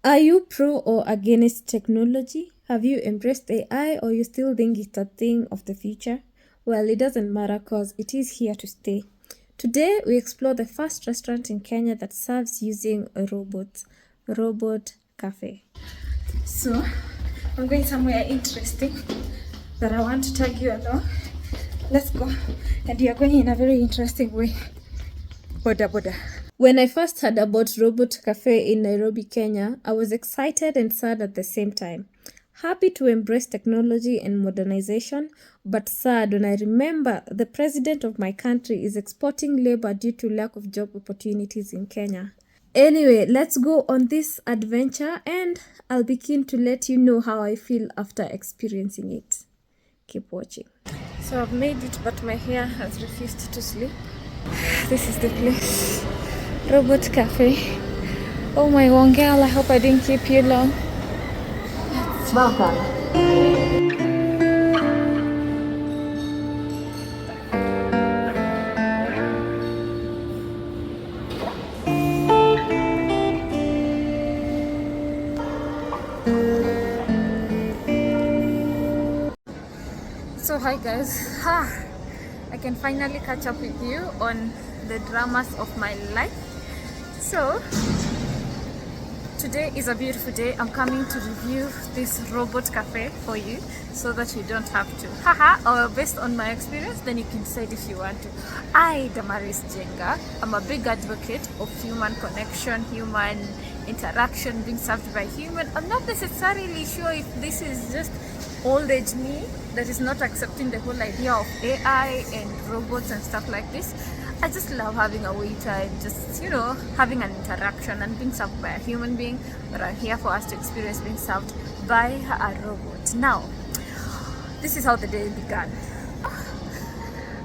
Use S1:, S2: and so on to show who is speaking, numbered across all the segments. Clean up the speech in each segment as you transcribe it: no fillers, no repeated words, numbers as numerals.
S1: Are you pro or against technology? Have you embraced AI or you still think it's a thing of the future? Well, it doesn't matter because it is here to stay. Today, we explore the first restaurant in Kenya that serves using a robot cafe. So, I'm going somewhere interesting that I want to tag you along. Let's go. And we are going in a very interesting way. Boda. When I first heard about Robot Cafe in Nairobi, Kenya, I was excited and sad at the same time. Happy to embrace technology and modernization, but sad when I remember the president of my country is exporting labor due to lack of job opportunities in Kenya. Anyway, let's go on this adventure and I'll be keen to let you know how I feel after experiencing it. Keep watching. So I've made it, but my hair has refused to sleep. This is the place. Robot Cafe. Oh my one girl, I hope I didn't keep you long. Welcome. So hi guys. I can finally catch up with you on the dramas of my life. So today is a beautiful day. I'm coming to review this robot cafe for you so that you don't have to. Or based on my experience, then you can decide if you want to. I, Damaris Jenga, I'm a big advocate of human connection, human interaction, being served by human. I'm not necessarily sure if this is just old age me that is not accepting the whole idea of AI and robots and stuff like this. I just love having a waiter and just, having an interaction and being served by a human being, but I'm here for us to experience being served by a robot. Now, this is how the day began.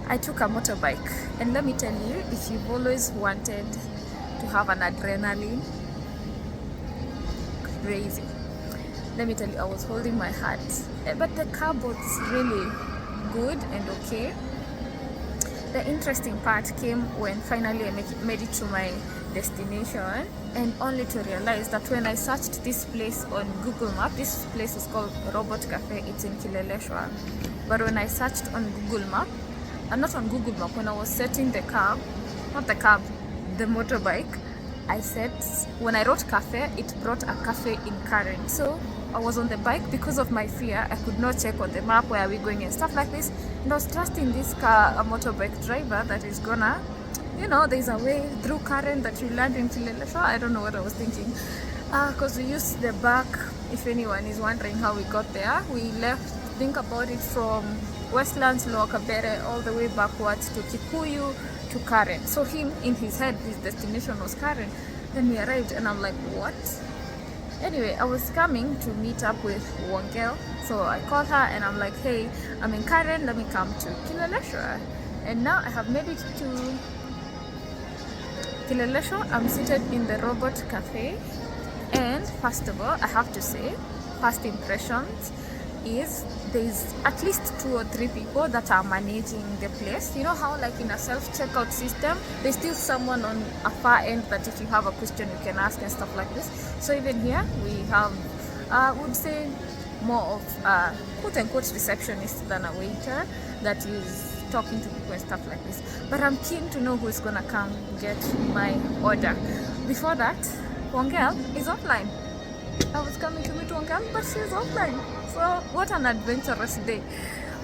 S1: I took a motorbike, and let me tell you, if you've always wanted to have an adrenaline crazy, let me tell you, I was holding my heart. But the cab was really good and okay. The interesting part came when finally I made it to my destination, and only to realize that when I searched this place on Google Maps, this place is called Robot Cafe, it's in Kileleshwa. But when I searched on Google Maps, not on Google Maps, when I was setting the motorbike, I said, when I wrote cafe, it brought a cafe in Karen. So I was on the bike because of my fear. I could not check on the map where are we going and stuff like this. And I was trusting this a motorbike driver that is gonna, there's a way through Karen that you land in Kileleshwa. I don't know what I was thinking. Because we used the back, if anyone is wondering how we got there. We left, think about it, from Westlands, Lower Kabere, all the way backwards to Kikuyu to Karen. So him, in his head, his destination was Karen. Then we arrived and I'm like, what? Anyway, I was coming to meet up with one girl. So I called her and I'm like, hey, I'm in Karen, let me come to Kileleshwa. And now I have made it to Kileleshwa. I'm seated in the Robot Cafe. And first of all, I have to say, first impressions is there's at least 2 or 3 people that are managing the place. You know how like in a self-checkout system, there's still someone on a far end that if you have a question you can ask and stuff like this. So even here we have, would say, more of a quote-unquote receptionist than a waiter that is talking to people and stuff like this. But I'm keen to know who's gonna come get my order. Before that, one girl is offline. I was coming to meet one girl, but she's offline. So what an adventurous day.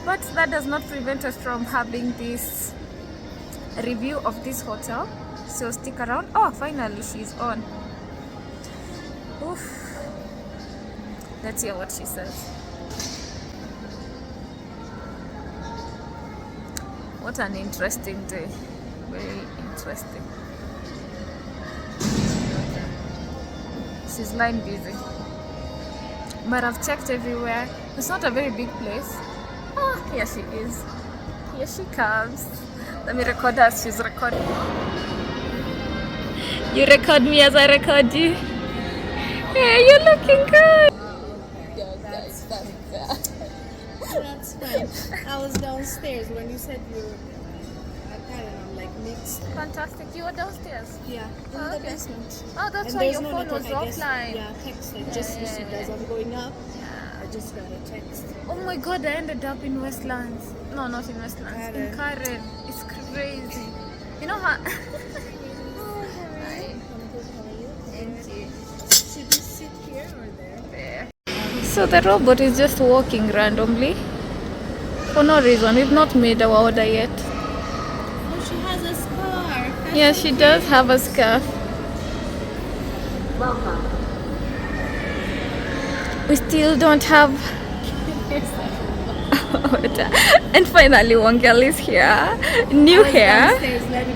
S1: But that does not prevent us from having this review of this hotel. So stick around. Oh, finally she's on. Oof. Let's hear what she says. What an interesting day. Very interesting. She's line busy. But I've checked everywhere. It's not a very big place. Oh, here she is. Here she comes. Let me record her. She's recording. You record me as I record you. Hey, you're looking good.
S2: That's fine. That's fine. I was downstairs when you said you were at Karen. I'm like, like mixed.
S1: Fantastic. You were downstairs?
S2: Yeah, in
S1: Oh,
S2: the
S1: okay.
S2: basement.
S1: Oh, that's
S2: And
S1: why
S2: there's
S1: your
S2: no
S1: phone
S2: network,
S1: was
S2: I guess.
S1: offline.
S2: Yeah, text. Like
S1: Yeah,
S2: just
S1: yeah,
S2: received
S1: yeah,
S2: as I'm going up.
S1: Yeah.
S2: I just got a text.
S1: Oh my god, I ended up in Westlands. No, not in Westlands. In
S2: Karen.
S1: Karen. It's crazy. You know how...
S2: Oh,
S1: Hi.
S2: I'm good. How are you?
S1: Thank you.
S2: Should we sit here or there?
S1: There. So the robot is just walking randomly. For no reason. We've not made our order yet.
S2: Oh, she has a scarf. That's
S1: Yeah,
S2: so
S1: she
S2: cute.
S1: does have a scarf. We still don't have order. And finally one girl is here. New hair.
S2: Downstairs. Let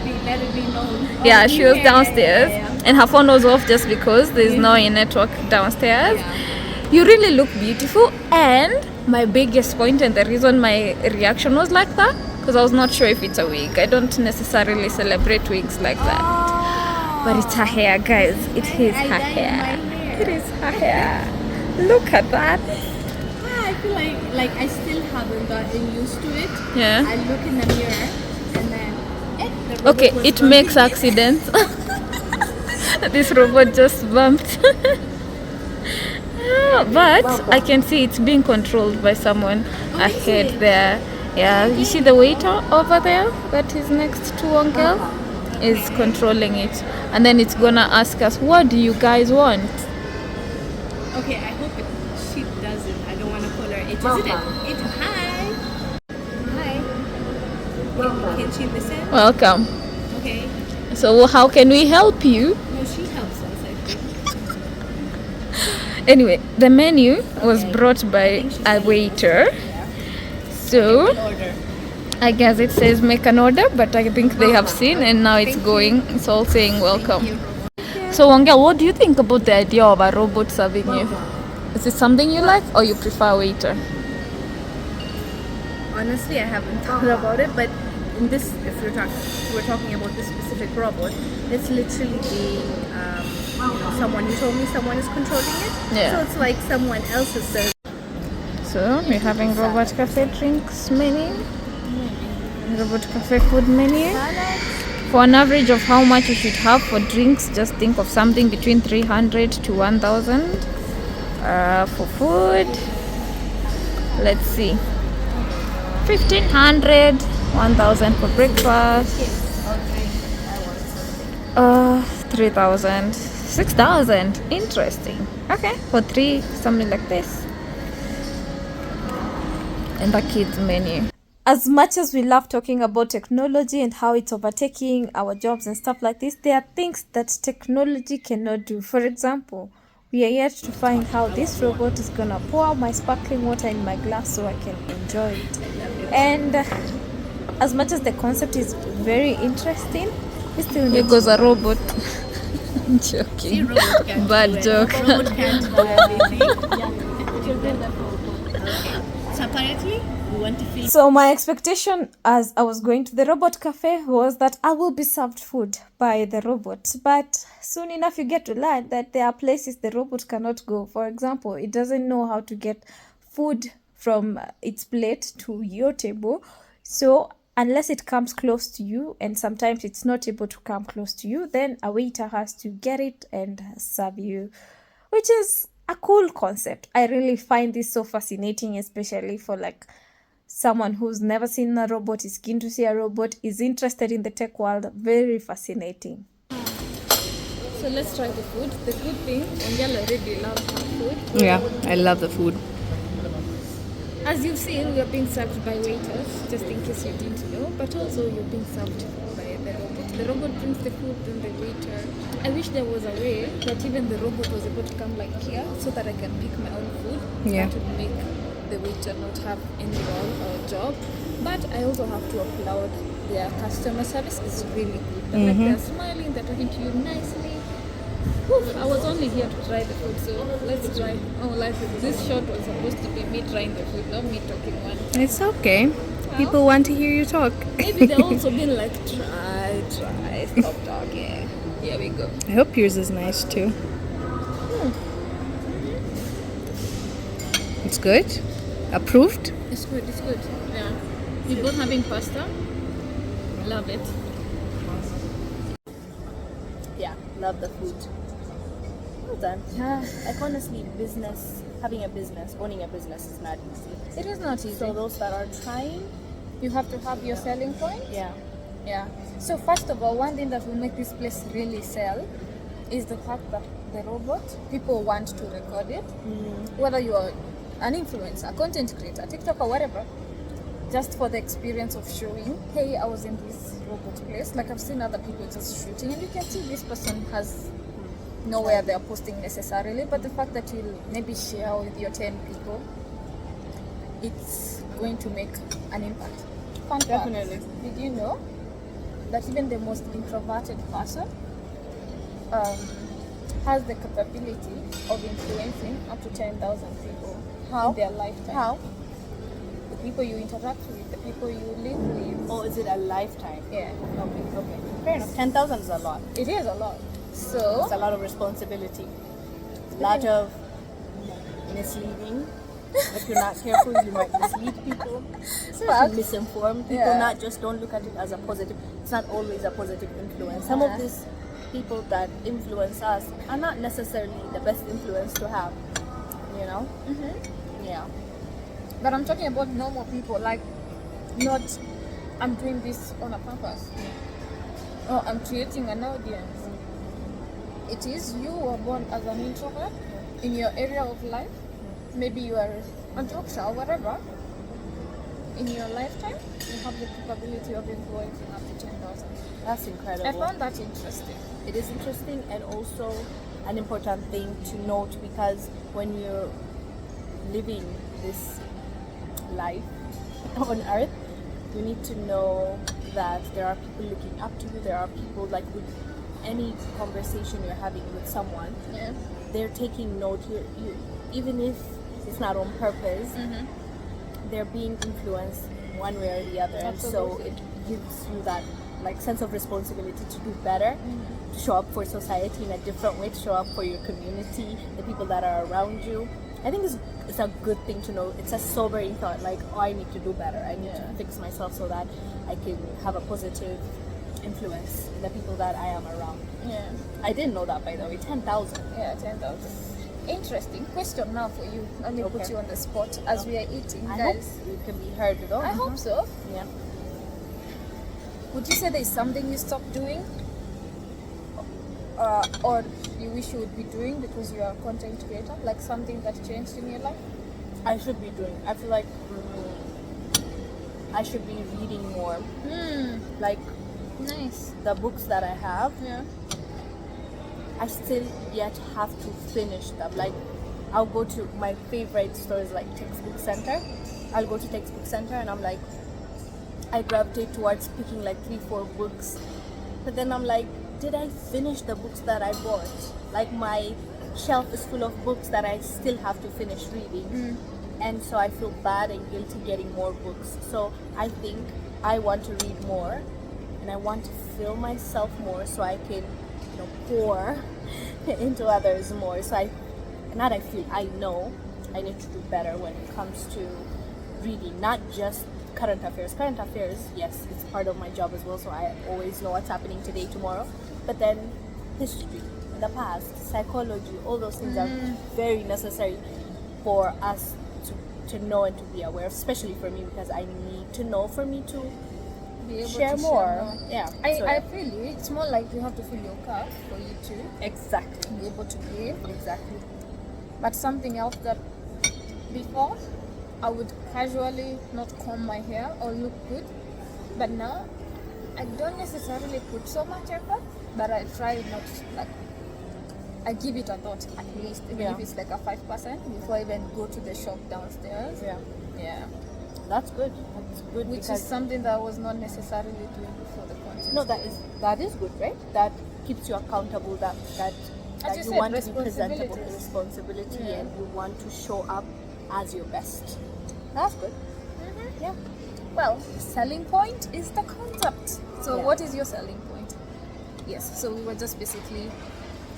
S2: it be known.
S1: Yeah,
S2: Oh,
S1: she
S2: new
S1: was
S2: hair.
S1: downstairs
S2: Yeah.
S1: and her phone was off just because there's no network downstairs.
S2: Yeah.
S1: You really look beautiful, and my biggest point and the reason my reaction was like that, because I was not sure if it's a wig. I don't necessarily celebrate wigs like that. But it's her hair, guys. It is
S2: I
S1: her
S2: dyed
S1: hair.
S2: my hair.
S1: It is her hair. Look at that.
S2: Yeah, I feel like I still haven't gotten used to it.
S1: Yeah.
S2: I look in the mirror and then the robot
S1: Okay,
S2: was
S1: it
S2: bumping
S1: makes
S2: me.
S1: accidents. This robot just bumped. But I can see it's being controlled by someone ahead there. Yeah, you see the waiter over there that is next to one girl is controlling it, and then it's gonna ask us, what do you guys want?
S2: Okay, I hope she doesn't. I don't want to call her it. Isn't it? It. Hi. Hi. Can she listen?
S1: Welcome.
S2: Okay.
S1: So how can we help you?
S2: No, she helps us, I think.
S1: Anyway, the menu was brought by a waiter. So
S2: Order.
S1: I guess it says make an order, but I think they have seen and now it's going. It's all saying welcome. So Wangel, what do you think about the idea of a robot serving you? Is it something you like or you prefer a waiter?
S2: Honestly, I haven't thought about it, but in this, if we're talking about this specific robot, it's literally being, someone. You told me someone is controlling it.
S1: Yeah.
S2: So it's like someone else's service.
S1: So we're having Robot Cafe drinks menu, Robot Cafe food menu. For an average of how much you should have for drinks, just think of something between 300 to 1,000. For food, let's see, 1,500, 1,000 for breakfast. 3,000, 6,000. Interesting. Okay, for three, something like this. And the kids menu. As much as we love talking about technology and how it's overtaking our jobs and stuff like this, there are things that technology cannot do. For example, we are yet to find how this robot is gonna pour my sparkling water in my glass so I can enjoy it. And as much as the concept is very interesting, we still need. It goes a robot. I'm joking.
S2: Robot can't
S1: Bad
S2: do it.
S1: joke.
S2: Robot can't do everything. Okay. So apparently, we want to feel.
S1: So my expectation as I was going to the robot cafe was that I will be served food by the robot. But soon enough you get to learn that there are places the robot cannot go. For example, it doesn't know how to get food from its plate to your table. So unless it comes close to you, and sometimes it's not able to come close to you, then a waiter has to get it and serve you, which is a cool concept. I really find this so fascinating, especially for like someone who's never seen a robot, is keen to see a robot, is interested in the tech world. Very fascinating. So let's try the food. The good thing, Angela already loves her food.
S2: Yeah, I love the food.
S1: As you've seen, we are being served by waiters, just in case you didn't know, but also you're being served by the robot. The robot brings the food and the waiter. I wish there was a way that even the robot was able to come like here so that I can pick my own food.
S2: Yeah.
S1: That would make the waiter not have any role or job. But I also have to applaud their customer service. It's really good. Like they're smiling, they're talking to you nicely. Oof, I was only here to try the food, so let's try. Oh, like this shot was supposed to be me trying the food, not me talking one.
S2: It's okay. People want to hear you talk.
S1: Maybe they've also been like, try, stop talking. Here we go.
S2: I hope yours is nice too. It's good. Approved.
S1: It's good. Yeah. We're both having pasta. Love it.
S2: love the food. Well done.
S1: Yeah.
S2: Like honestly, having a business, owning a business is not easy.
S1: It is not easy.
S2: So those that are trying,
S1: You have to have your selling point.
S2: yeah.
S1: Yeah. So first of all, one thing that will make this place really sell is the fact that the robot, people want to record it. Whether you are an influencer, content creator, TikTok or whatever, just for the experience of showing, hey, I was in this robot place. Like I've seen other people just shooting, and you can see this person has nowhere they're posting necessarily, but the fact that you'll maybe share with your 10 people, it's going to make an impact. Fun fact,
S2: Definitely.
S1: did you know that even the most introverted person has the capability of influencing up to 10,000 people
S2: How?
S1: in their lifetime?
S2: How?
S1: The people you interact with, the people you live with.
S2: Oh, is it a lifetime?
S1: Yeah,
S2: Okay. Fair enough. 10,000 is a lot.
S1: it is a lot. So,
S2: It's a lot of responsibility. A lot of misleading. If you're not careful, you might mislead people.
S1: Fact.
S2: Misinform people.
S1: Yeah.
S2: Not just don't look at it as a positive. It's not always a positive influence. Some of these people that influence us are not necessarily the best influence to have. You know? Yeah.
S1: but I'm talking about normal people, like not I'm doing this on a purpose. Or I'm creating an audience. It is you who are born as an introvert in your area of life. Maybe you are a doctor or whatever. In your lifetime, you have the capability of influencing up to 10,000.
S2: That's incredible.
S1: I found that interesting.
S2: It is interesting and also an important thing to note, because when you're living this life on earth, you need to know that there are people looking up to you. There are people, like with any conversation you're having with someone,
S1: Yeah.
S2: they're taking note. You even if it's not on purpose, they're being influenced one way or the other, and so
S1: Absolutely.
S2: it gives you that like sense of responsibility to do better, to show up for society in a different way, to show up for your community, the people that are around you. I think it's a good thing to know. It's a sobering thought, like, oh, I need to do better. I need to fix myself so that I can have a positive influence in the people that I am around.
S1: Yeah.
S2: I didn't know that, by the way. 10,000.
S1: Yeah, 10,000. Interesting question now for you. Let me put
S2: Okay.
S1: you on the spot as we are eating,
S2: I
S1: guys.
S2: hope it can be heard though.
S1: I hope so.
S2: Yeah.
S1: Would you say there is something you stopped doing? Or you wish you would be doing because you are a content creator? Like something that changed in your life?
S2: I should be doing. I feel like I should be reading more. Like
S1: Nice.
S2: the books that I have,
S1: Yeah.
S2: I still yet have to finish them. Like I'll go to my favorite stores like Textbook Center. I'll go to Textbook Center and I'm like, I gravitate towards picking like 3-4 books, but then I'm like, did I finish the books that I bought? Like my shelf is full of books that I still have to finish reading, and so I feel bad and guilty getting more books. So I think I want to read more, and I want to fill myself more so I can, pour into others more. So I know I need to do better when it comes to reading, not just current affairs. Current affairs, yes, it's part of my job as well, so I always know what's happening today, tomorrow. But then history, the past, psychology, all those things are very necessary for us to know and to be aware of, especially for me, because I need to know for me to
S1: Be able
S2: share
S1: to
S2: more. Yeah. So,
S1: I feel you. It's more like you have to fill your cup for you to
S2: exactly.
S1: be able to give.
S2: Exactly.
S1: But something else that before I would casually not comb my hair or look good, but now I don't necessarily put so much effort, but I try not like I give it a thought at least, even if it's like a 5% before I even go to the shop downstairs. Yeah.
S2: That's good. That's good.
S1: Which
S2: because
S1: is something that I was not necessarily doing before the content.
S2: no, that is good, right? That keeps you accountable. That
S1: As you
S2: you
S1: said,
S2: want to be presentable,
S1: responsibilities.
S2: responsibility,
S1: Yeah.
S2: and you want to show up as your best. That's good. Yeah.
S1: Well, selling point is the concept. So
S2: Yeah.
S1: what is your selling point? Yes, so we were just basically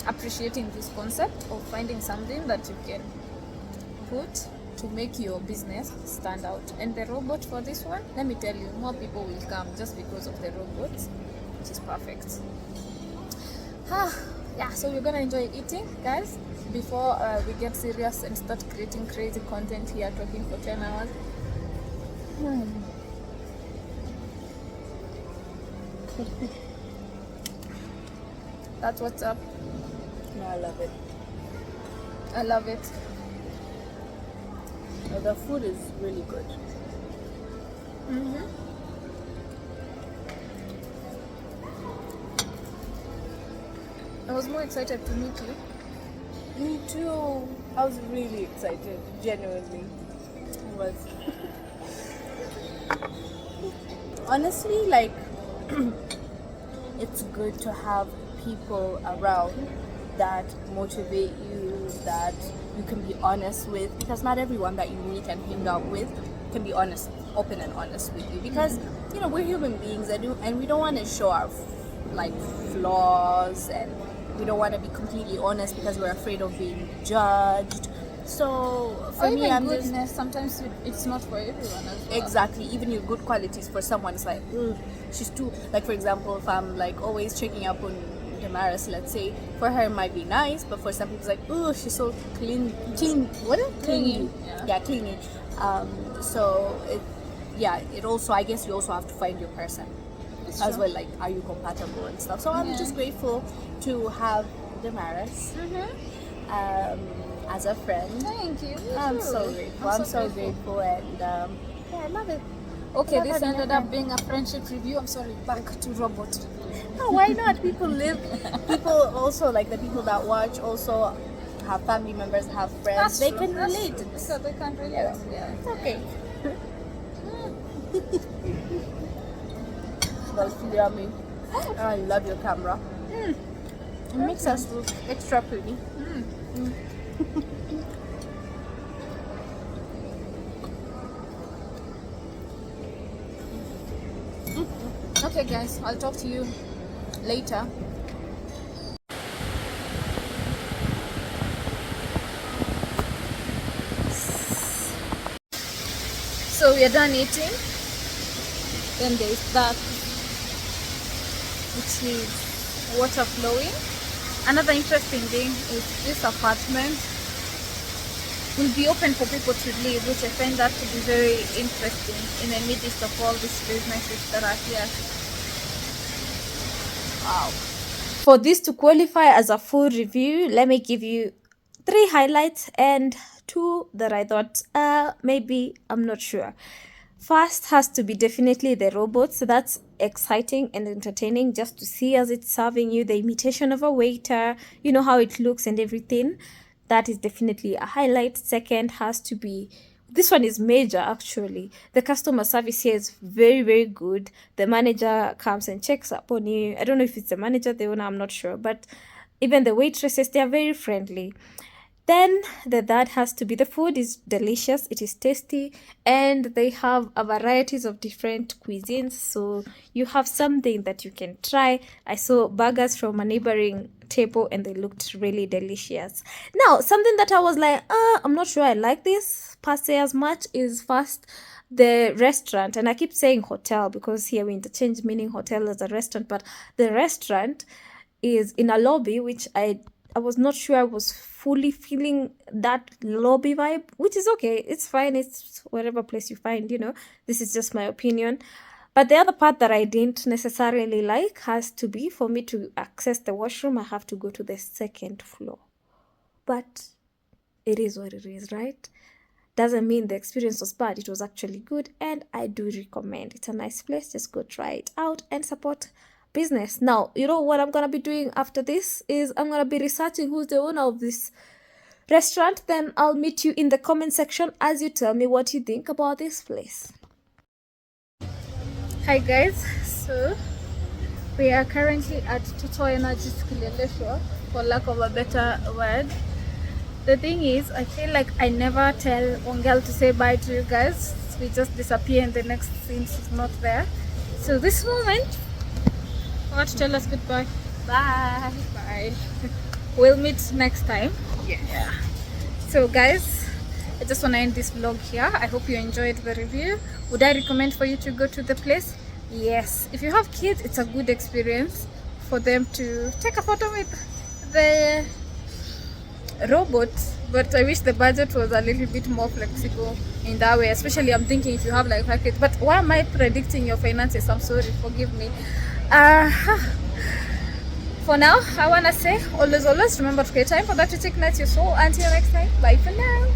S1: appreciating this concept of finding something that you can put to make your business stand out. And the robot for this one, let me tell you, more people will come just because of the robots, which is perfect.
S3: yeah, so we're gonna enjoy eating, guys, before we get serious and start creating crazy content here, talking for 10 hours. That's what's up.
S2: No, I love it.
S3: I love it.
S2: The food is really good.
S3: I was more excited to meet you.
S2: Me too. I was really excited, genuinely. I was. Honestly, like, it's good to have people around that motivate you, that you can be honest with, because not everyone that you meet and hang out with can be honest, open and honest with you, because you know, we're human beings and we don't want to show our like flaws, and we don't want to be completely honest because we're afraid of being judged. So for
S3: Or
S2: me,
S3: even
S2: I'm
S3: goodness,
S2: just
S3: sometimes it's not for everyone as well.
S2: exactly, even your good qualities for someone, it's like, "Ugh, she's too," like for example, if I'm like always checking up on Damaris, let's say, for her it might be nice, but for some people it's like, oh, she's so clean, what is it?
S3: Clingy,
S2: Yeah, clingy. So it also, I guess you also have to find your person
S3: It's
S2: as
S3: true.
S2: well, like, are you compatible and stuff. So I'm just grateful to have Damaris as a friend.
S3: Thank you.
S2: I'm so grateful. I'm so grateful, and yeah, I love it.
S3: Okay,
S2: Love
S3: this
S2: having
S3: ended
S2: a
S3: up being a friendship review. I'm sorry, back to robot.
S2: No, why not? People also, like the people that watch also have family members, have friends. They can relate.
S3: So they can relate. Yeah.
S2: It's okay. That's yummy. I love your camera. It makes us look extra pretty.
S3: Okay, guys, I'll talk to you later. So we are done eating. Then there's that, which is water flowing. Another interesting thing is this apartment will be open for people to live, which I find that to be very interesting in the midst of all these businesses that are here. Wow.
S1: For this to qualify as a full review, let me give you 3 highlights and 2 that I thought, maybe, I'm not sure. First has to be definitely the robot. So that's exciting and entertaining just to see as it's serving you, the imitation of a waiter, you know how it looks and everything. That is definitely a highlight. Second has to be, this one is major actually. The customer service here is very, very good. The manager comes and checks up on you. I don't know if it's the manager, the owner, I'm not sure. But even the waitresses, they are very friendly. Then the third has to be, the food is delicious, it is tasty, and they have a varieties of different cuisines, so you have something that you can try. I saw burgers from a neighboring table and they looked really delicious. Now, something that I was like, I'm not sure I like this per se as much is first the restaurant. And I keep saying hotel because here we interchange meaning hotel as a restaurant, but the restaurant is in a lobby, which I was not sure I was fully feeling that lobby vibe, which is okay. It's fine. It's whatever place you find, you know. This is just my opinion. But the other part that I didn't necessarily like has to be, for me to access the washroom, I have to go to the 2nd floor. But it is what it is, right? Doesn't mean the experience was bad. It was actually good, and I do recommend. It's a nice place. Just go try it out and support business. Now, you know what I'm gonna be doing after this is I'm gonna be researching who's the owner of this restaurant. Then I'll meet you in the comment section as you tell me what you think about this place.
S3: Hi guys, so we are currently at Total Energy Kileleshwa, for lack of a better word. The thing is, I feel like I never tell one girl to say bye to you guys. We just disappear and the next scene is not there. So this moment, I want to tell us goodbye.
S2: Bye.
S3: Bye. We'll meet next time. Yeah. So guys, I just want to end this vlog here. I hope you enjoyed the review. Would I recommend for you to go to the place? Yes. If you have kids, it's a good experience for them to take a photo with the robot, but I wish the budget was a little bit more flexible in that way. Especially, I'm thinking if you have like package. But why am I predicting your finances? I'm sorry, forgive me. For now, I wanna say always remember to create time for that to take night your soul. Until next time, bye for now.